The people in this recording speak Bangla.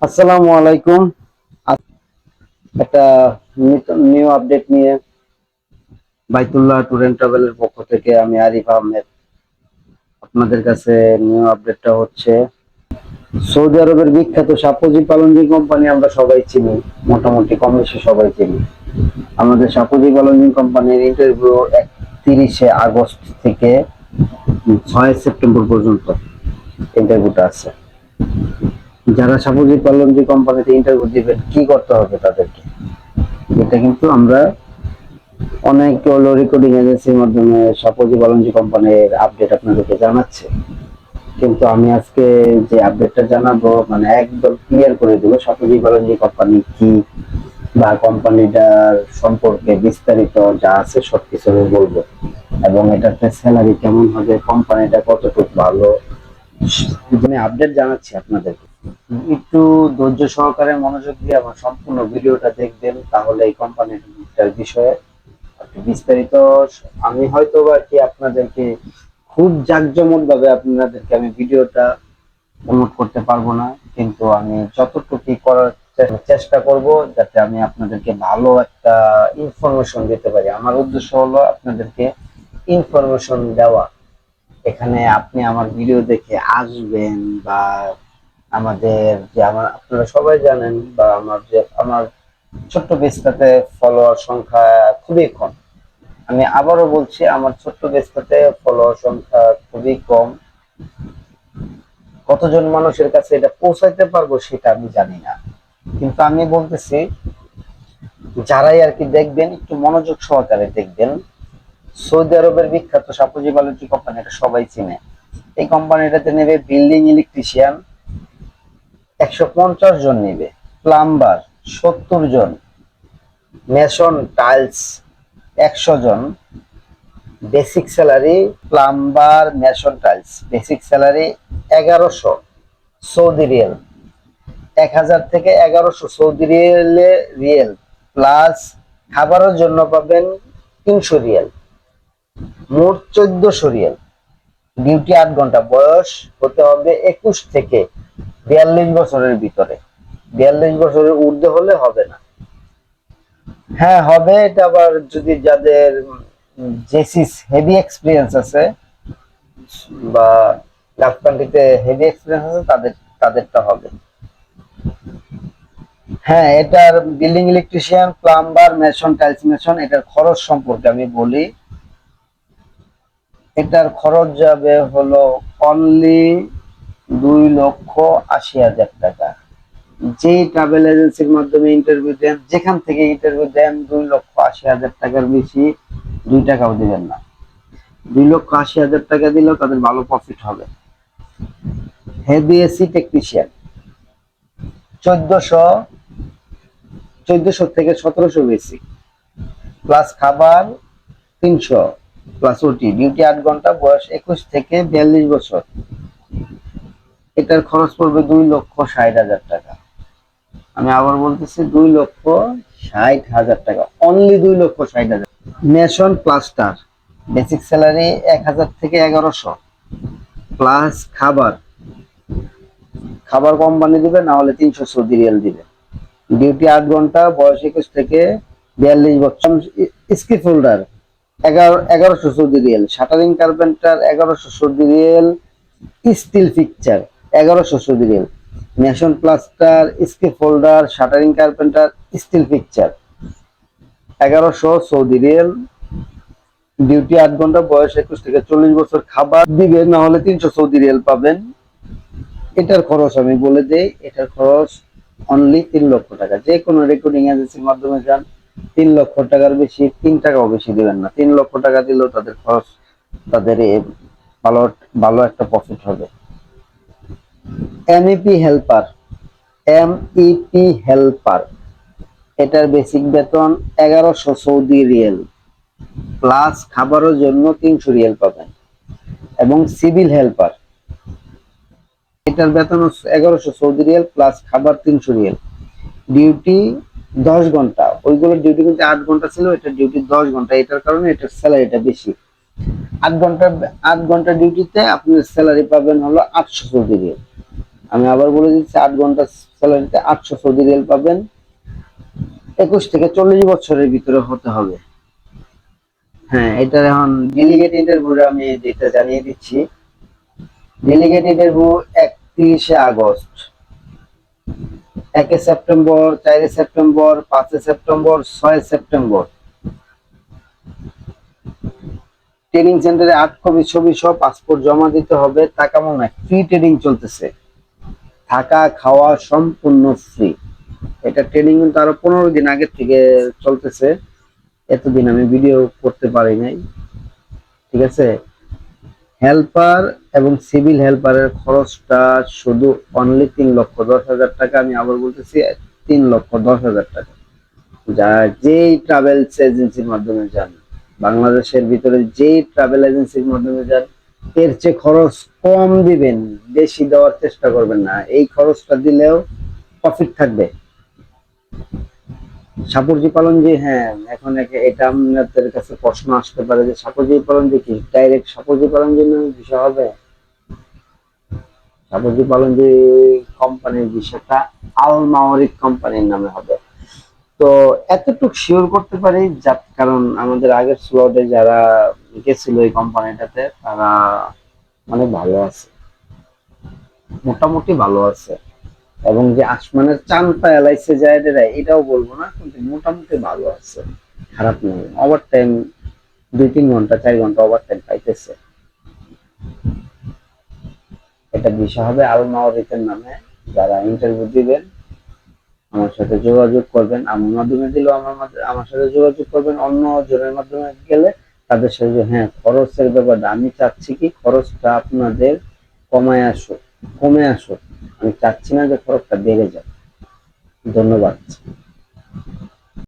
আসসালামু আলাইকুম। একটা নিউ আপডেট নিয়ে বাইতুল্লাহ ট্যুর এন্ড ট্রাভেলের পক্ষ থেকে আমি আরিফ আহমেদ আপনাদের কাছে নিউ আপডেটটা হচ্ছে সৌদি আরবের বিখ্যাত সাপোজি পালনজি কোম্পানি আমরা সবাই চিনি, মোটামুটি কম বেশি সবাই চিনি। আমাদের সাপোজি পালনজি কোম্পানির ইন্টারভিউ 31শে আগস্ট থেকে 6 সেপ্টেম্বর পর্যন্ত ইন্টারভিউটা আছে। যারা সাপোজি পালনজি কোম্পানিতে ইন্টারভিউ দিবেন কি করতে হবে তাদেরকে, এটা কিন্তু আমরা অনেক হলো রেকর্ডিং এজেন্সির মাধ্যমে সাপোজি বালঞ্জি কোম্পানির আপডেট আপনাদেরকে জানাচ্ছে। কিন্তু আমি আজকে যে আপডেটটা জানাবো মানে একদম ক্লিয়ার করে দেবো সাপোজি বালঞ্জি কোম্পানি কি বা কোম্পানিটার সম্পর্কে বিস্তারিত যা আছে সবকিছু আমি বলবো, এবং এটাতে স্যালারি কেমন হবে, কোম্পানিটা কতটুকু ভালো, আমি আপডেট জানাচ্ছি আপনাদেরকে। একটু ধৈর্য সহকারে মনোযোগ দিয়ে আমার সম্পূর্ণ ভিডিওটা দেখবেন, তাহলে এই কোম্পানিটার বিষয়ে বিস্তারিত আমি হয়তো বা কি আপনাদেরকে খুব জাঁকজমক ভাবে আপনাদেরকে আমি ভিডিওটা প্রমোট করতে পারবো না, কিন্তু আমি যতটুকু করার চেষ্টা করব যাতে আমি আপনাদেরকে ভালো একটা ইনফরমেশন দিতে পারি। আমার উদ্দেশ্য হলো আপনাদেরকে ইনফরমেশন দেওয়া। এখানে আপনি আমার ভিডিও দেখে আসবেন বা আমাদের যে আপনারা সবাই জানেন বা আমার ছোট্ট পেজটাতে ফলোয়ার সংখ্যা খুবই কম। আমি আবারও বলছি, আমার ছোট্ট পেজটাতে ফলোয়ার সংখ্যা খুবই কম। কতজন মানুষের কাছে এটা পৌঁছাইতে পারবো সেটা আমি জানি না, কিন্তু আমি বলতেছি যারাই আর কি দেখবেন একটু মনোযোগ সহকারে দেখবেন। সৌদি আরবের বিখ্যাত সাপোজি বালুচি কোম্পানি, এটা সবাই চিনে। এই কোম্পানিটাতে নেবে বিল্ডিং ইলেকট্রিশিয়ান 150 জন নেবে, প্লাম্বার 70 জন, মেশন টাইলস 100 জন। Basic salary plumber mason tiles basic salary 1100 Saudi riyal, 1000 থেকে 1100 সৌদি রিয়েল প্লাস খাবারের জন্য পাবেন 300 রিয়েল, মোট 1400 রিয়েল। ডিউটি 8 ঘন্টা, বয়স হতে হবে 21 থেকে 42 বছরের ভিতরে। 42 বছরের ঊর্ধ্বে হলে হবে না। হ্যাঁ হবে, এটা আবার যদি যাদের জেসিস হেভি এক্সপিরিয়েন্স আছে বা গাফ কান্ট্রিতে হেভি এক্সপিরিয়েন্স আছে তাদেরটা হবে। হ্যাঁ, এটার building electrician, plumber, mason, tiles mason, এটার খরচ সম্পর্কে আমি বলি। এটার খরচ যাবে হলো অনলি 2,80,000 টাকা। যে ট্রাভেল এজেন্সির মাধ্যমে ইন্টারভিউ দেন, যেখান থেকে ইন্টারভিউ দেন, 2,80,000 টাকার বেশি 2 টাকাও দিবেন না। 2,80,000 টাকা দিলেও তাদের ভালো প্রফিট হবে। হেভি এসি টেকনিশিয়ান 1400 থেকে 1700 বেসিক, প্লাস খাবার 300, প্লাস ওটি, ডিউটি 8 ঘন্টা, বয়স 21 থেকে 42 বছর। এটার খরচ পড়বে 2,60,000 টাকা। আমি আবার বলতেছি 2,60,000 টাকা, only 2,60,000। Mason plaster basic salary 1000 থেকে 1100, প্লাস খাবার খাবার কোম্পানি দিবে, না হলে 300 সৌদি রিয়াল দিবে। ডিউটি 8 ঘন্টা, বয়স 21 থেকে 42 বছর। Skip holder 1100 Saudi Real, shuttering carpenter 1100 Saudi Real, still fixture 1100 Saudi Real, mason plaster, skip holder, shuttering carpenter, still fixture 1100 Saudi Real. Duty 8 ঘন্টা, বয়স 21 থেকে 40 বছর। খাবার দিবে, না হলে 300 সৌদি রিয়াল পাবেন। এটার খরচ আমি বলে দেই, এটার খরচ অনলি 3 লক্ষ টাকা। যে কোনো রেকর্ডিং এজেন্সির মাধ্যমে যান, 3 লক্ষ টাকার বেশি 3 টাকাও বেশি দিবেন না। 3 লক্ষ টাকা দিলেও তাদের খরচ, তাদের ভালো ভালো একটা প্রফিট হবে। এমইপি হেল্পার, এমইপি হেল্পার, এটার বেসিক বেতন 1100 সৌদি রিয়েল, প্লাস খাবারের জন্য 300 রিয়েল পাবেন। এবং সিভিল হেল্পার, এটার বেতন 1100 সৌদি রিয়েল, প্লাস খাবার 300 রিয়েল। ডিউটি 10 ঘন্টা, ওইগুলোর ডিউটি কিন্তু 8 ঘন্টা ছিল, এটা ডিউটি 10 ঘন্টা, এটার কারণে এটার স্যালারিটা বেশি। 8 ঘন্টা 8 ঘন্টা ডিউটিতে আপনি স্যালারি পাবেন হলো 800 সৌদি রিয়াল। আমি আবার বলে দিচ্ছি, 8 ঘন্টা স্যালারিতে 800 সৌদি রিয়াল পাবেন। 21 থেকে 40 বছরের ভিতরে হতে হবে। হ্যাঁ, এটা এখন ডেলিগেট ইন্টারভিউ আমি যেটা জানিয়ে দিচ্ছি। ডেলিগেট ইন্টারভিউ 31শে August, 1 September, 4 September, 5 September, 6 September. Training সেন্টারে 8 কপি ছবি সহ পাসপোর্ট জমা দিতে হবে। টাকা মনে ফ্রি ট্রেনিং চলতেছে, থাকা খাওয়া সম্পূর্ণ ফ্রি। এটা ট্রেনিং কিন্তু আরো 15 দিন আগের থেকে চলতেছে, এতদিন আমি ভিডিও করতে পারি নাই। ঠিক আছে, হেল্পার এবং সিভিল হেল্পারের খরচটা শুধু অনলি 3,10,000 টাকা। আমি আবার বলতেছি, 3,10,000 টাকা। যা যেই ট্রাভেলস এজেন্সির মাধ্যমে যান, বাংলাদেশের ভিতরে যেই ট্রাভেল এজেন্সির মাধ্যমে যান, এর চেয়ে খরচ কম দিবেন, বেশি দেওয়ার চেষ্টা করবেন না। এই খরচটা দিলেও প্রফিট থাকবে। সাপুরজি পালন যে, হ্যাঁ, এখন এটা আপনাদের কাছে প্রশ্ন আসতে পারে যে সাপুরজি পালন যে কি ডাইরেক্ট সাপুরজি পালন জন্য ভিসা হবে? সাপুরজি পালন যে কোম্পানির ভিসাটা আল মাওয়ারিক কোম্পানির নামে হবে। তো এতটুকু শিওর করতে পারি, কারণ আমাদের আগের স্লটে যারা গেছিল এই কোম্পানিটাতে, তারা অনেক ভালো আছে, মোটামুটি ভালো আছে। এবং যে আসমানের চাঁদটা এলাইছে যায় এটাও বলবো না, কিন্তু মোটামুটি ভালো আছে, খারাপ নেই। ওভার টাইম 2-3 ঘন্টা 4 ঘন্টা ওভার টাইম পাইতেছে। এটা বিষয় হবে আল মাওয়ারিকের নামে। যারা ইন্টারভিউ দিবেন আমার সাথে যোগাযোগ করবেন, আমার মাধ্যমে দিলেও আমার সাথে যোগাযোগ করবেন। অন্য জনের মাধ্যমে গেলে তাদের সাথে, হ্যাঁ, খরচের ব্যাপারটা আমি চাচ্ছি কি খরচটা আপনাদের কমায় আসুক, কমে আসুক। আমি চাচ্ছি না যে খরচটা বেড়ে যায়। ধন্যবাদ।